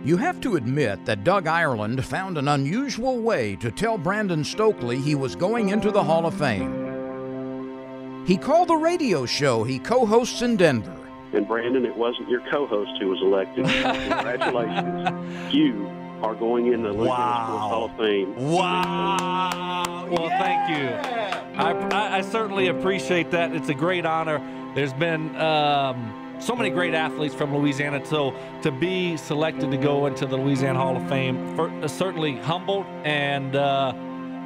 You have to admit that Doug Ireland found an unusual way to tell Brandon Stokley he was going into the Hall of Fame. He called the radio show he co-hosts in Denver. And Brandon, it wasn't your co-host who was elected. Congratulations. You are going in the Louisiana Sports Hall of Fame. Wow. Well, thank you. I certainly appreciate that. It's a great honor. There's been so many great athletes from Louisiana, so to be selected to go into the Louisiana Hall of Fame, certainly humbled and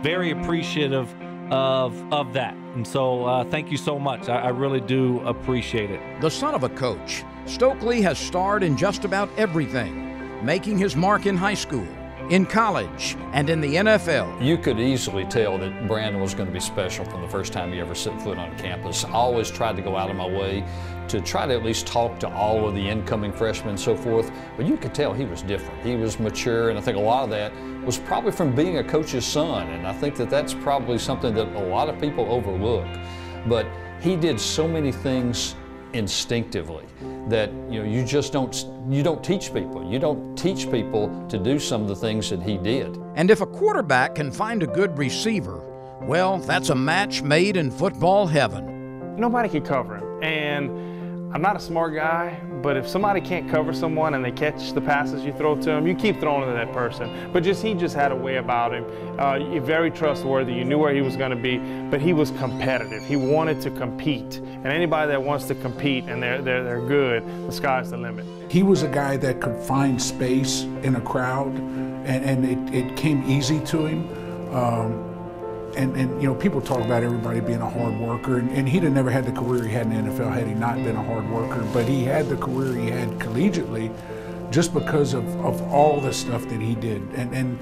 very appreciative of that. And so thank you so much. I really do appreciate it. The son of a coach, Stokley has starred in just about everything, making his mark in high school, in college, and in the NFL. You could easily tell that Brandon was going to be special from the first time he ever set foot on campus. I always tried to go out of my way to try to at least talk to all of the incoming freshmen and so forth, but you could tell he was different. He was mature, and I think a lot of that was probably from being a coach's son, and I think that that's probably something that a lot of people overlook. But he did so many things instinctively that you just don't teach people. You don't teach people to do some of the things that he did. And if a quarterback can find a good receiver, well, that's a match made in football heaven. Nobody can cover him, and I'm not a smart guy, but if somebody can't cover someone and they catch the passes you throw to them, you keep throwing to that person. But he just had a way about him. Very trustworthy. You knew where he was going to be, but he was competitive. He wanted to compete. And anybody that wants to compete and they're good, the sky's the limit. He was a guy that could find space in a crowd, and it came easy to him. And people talk about everybody being a hard worker, and he'd have never had the career he had in the NFL had he not been a hard worker, but he had the career he had collegiately just because of all the stuff that he did. And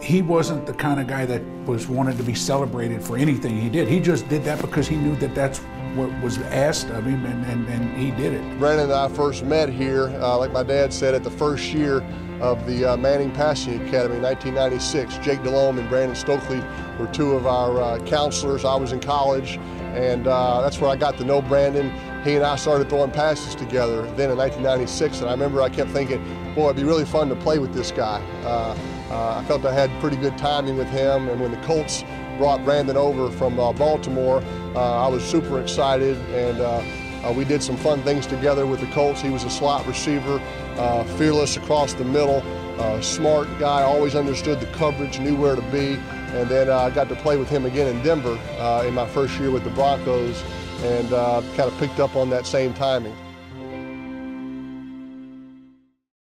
he wasn't the kind of guy that was wanted to be celebrated for anything he did. He just did that because he knew that that's what was asked of him, and he did it. Brandon and I first met here, like my dad said, at the first year of the Manning Passing Academy in 1996. Jake Delhomme and Brandon Stokley were two of our counselors. I was in college, and that's where I got to know Brandon. He and I started throwing passes together then in 1996, and I remember I kept thinking, boy, it'd be really fun to play with this guy. I felt I had pretty good timing with him, and when the Colts brought Brandon over from Baltimore, I was super excited, and we did some fun things together with the Colts. He was a slot receiver, fearless across the middle, smart guy, always understood the coverage, knew where to be, and then I got to play with him again in Denver in my first year with the Broncos, and kind of picked up on that same timing.